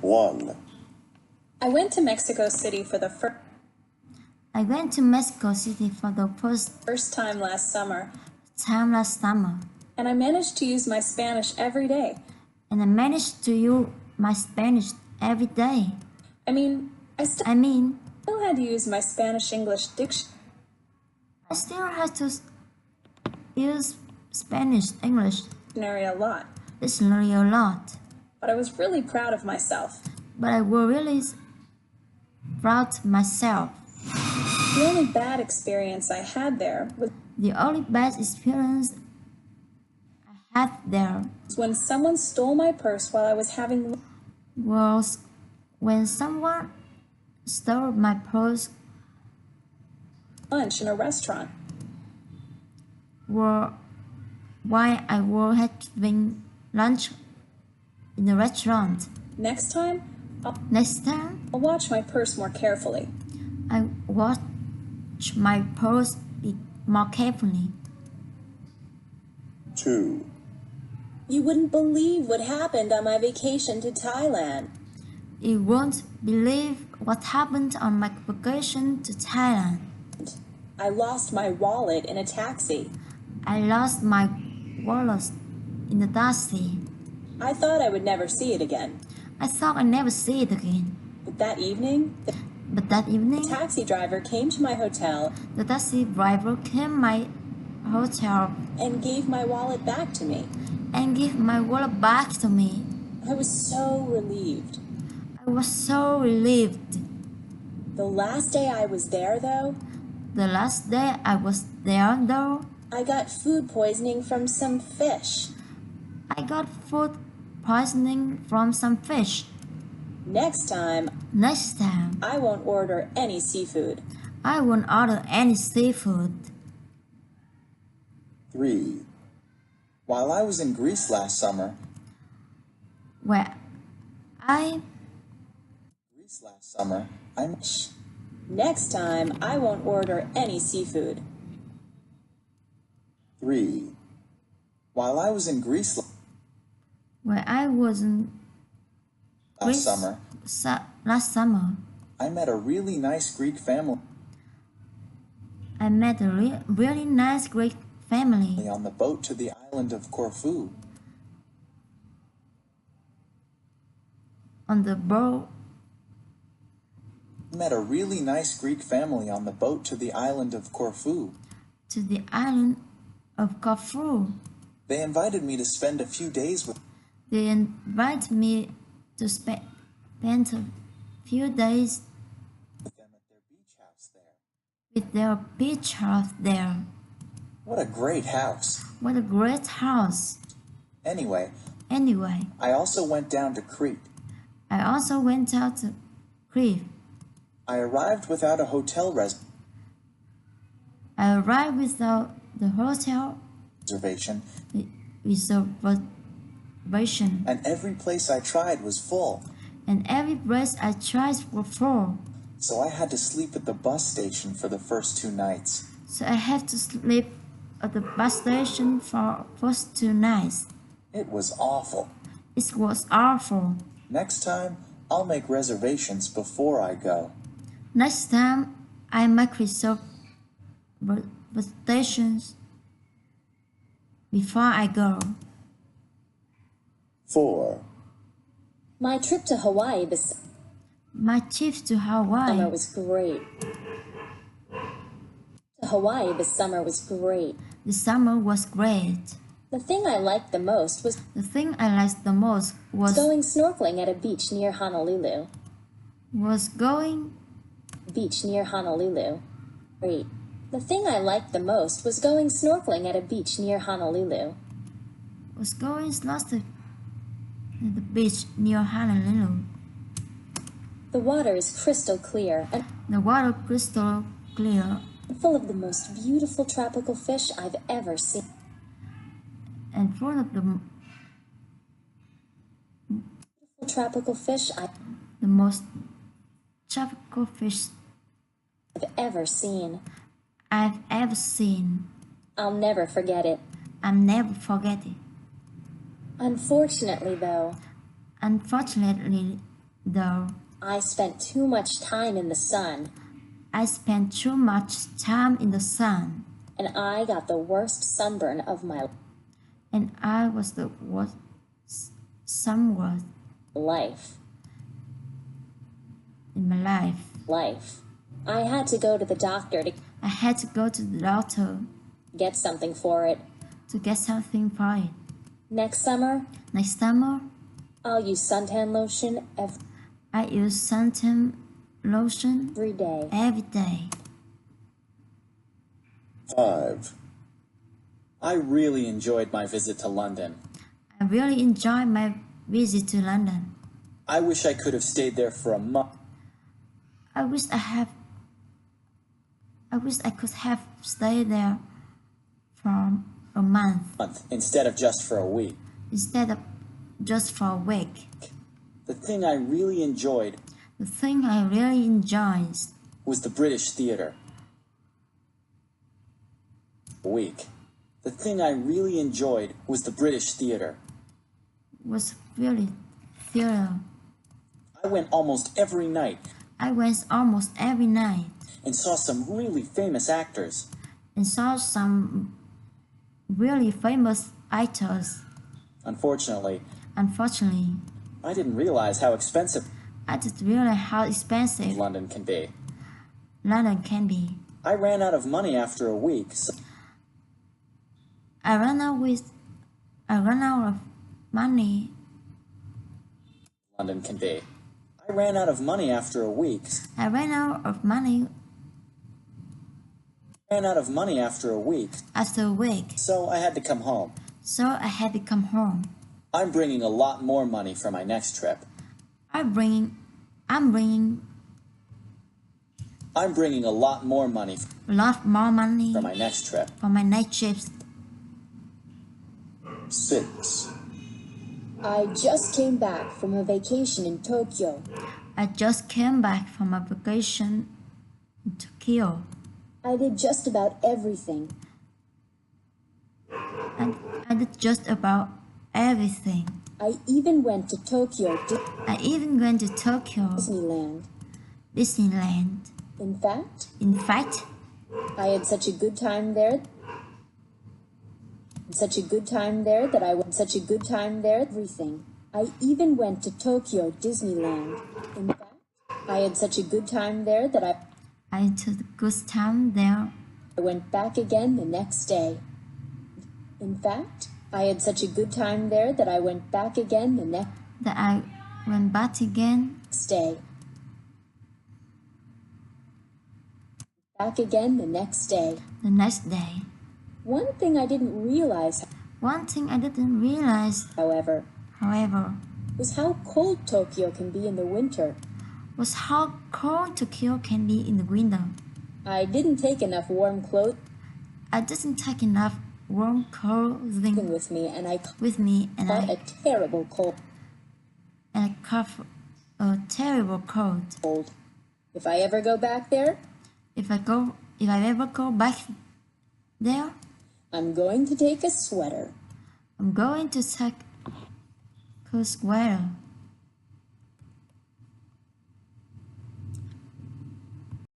1. I went to Mexico City for the I went to Mexico City for the first time last summer, last summer, and I managed to use my Spanish every day. and I managed to use my Spanish every day. I mean, I still had to use my Spanish-English dictionary I still had to use Spanish English a lot, dictionary a lot, but I was really proud of myself. but I was really proud of myself. The only bad experience I had there was The only bad experience I had there when someone stole my purse while I was having was when someone stole my purse lunch in a restaurant. or while I was having lunch in a restaurant. Next time, Next time, I'll watch my purse more carefully. I watch my purse more carefully. 2. You wouldn't believe what happened on my vacation to Thailand. You won't believe what happened on my vacation to Thailand. I lost my wallet in a taxi. I lost my wallet in the taxi. I thought I would never see it again. I thought I'd never see it again. But that evening, But that evening, the taxi driver came to my hotel the taxi driver came to my hotel and gave my wallet back to me. and gave my wallet back to me. I was so relieved. I was so relieved. The last day I was there, though, The last day I was there, though, I got food poisoning from some fish. I got food poisoning from some fish. Next time, Next time, I won't order any seafood. I won't order any seafood. 3. While I was in Greece last summer, Where I Next time, I won't order any seafood. 3. While I was in Greece where I was in last summer, last summer, I met a really nice Greek family I met a really nice Greek family on the boat to the island of Corfu. on the boat. I met a really nice Greek family on the boat to the island of Corfu. To the island of Corfu. They invited me to spend a few days with They invited me to spend a few days them at their beach house there. with their beach house there. What a great house. What a great house. Anyway, Anyway, I also went down to Crete. I also went out to Crete. I arrived without a hotel I arrived without the hotel reservation, reservation, and every place I tried was full. and every place I tried was full. So I had to sleep at the bus station for the first 2 nights. So I had to sleep at the bus station for first 2 nights. It was awful. It was awful. Next time, I'll make reservations before I go. Next time, I make reservations before I go. 4. My trip to Hawaii this My trip to summer Hawaii. was great. To Hawaii this summer was great. The summer was great. The thing I liked the most was The thing I liked the most was going snorkeling at a beach near Honolulu. going Great. The thing I liked the most was going snorkeling at a beach near Honolulu. snorkeling at the beach near Honolulu. The water is crystal clear and The water crystal clear full of the most beautiful tropical fish I've ever seen. and full of the Tropical fish most tropical fish I've ever seen. I've ever seen. I'll never forget it. I'll never forget it. Unfortunately, though, Unfortunately, though. I spent too much time in the sun, I spent too much time in the sun, and I got the worst sunburn of my and I was the worst somewhat life. in my Life. I had to go to the doctor to I had to go to the doctor get something for it. to get something for it. Next summer, Next summer, I'll use suntan lotion I use suntan lotion every day. every day. 5. I really enjoyed my visit to London. I really enjoyed my visit to London. I wish I could have stayed there for a month I wish I could have stayed there for a month instead of just for a week. instead of just for a week. The thing I really enjoyed The thing I really enjoyed was the British theater. A week. The thing I really enjoyed was the British theater. was really theater. I went almost every night I went almost every night and saw some really famous actors. and saw some really famous actors. Unfortunately, Unfortunately, I didn't realize how expensive I didn't realize how expensive London can be. London can be. I ran out of money after a week, so I ran out of money. London can be. I ran out of money after a week. I ran out of money Ran out of money after a week, after a week, so I had to come home. so I had to come home. I'm bringing a lot more money for my next trip. I'm bringing I'm bringing a lot more money a lot more money for my next trip. for my next trips. 6. I just came back from a vacation in Tokyo. I just came back from a vacation in Tokyo, I did just about everything. and I did just about everything. I even went to Tokyo I even went to Tokyo Disneyland. Disneyland. In fact, In fact, I had such a good time there. Such a good time there that I went such a good time there everything. I even went to Tokyo Disneyland. In fact, I had such a good time there that I took a good time there. I went back again the next day. In fact, I had such a good time there that I went back again the That I went back again next day. Back again the next day. the next day. One thing I didn't realize, One thing I didn't realize, however, however, was how cold Tokyo can be in the winter. was how cold Tokyo can be in the winter. I didn't take enough warm clothing I didn't take enough warm clothing with me, and I with me, and caught I a terrible cold. caught a terrible cold. If I ever go back there, If I ever go back there, I'm going to take a sweater. I'm going to take a sweater.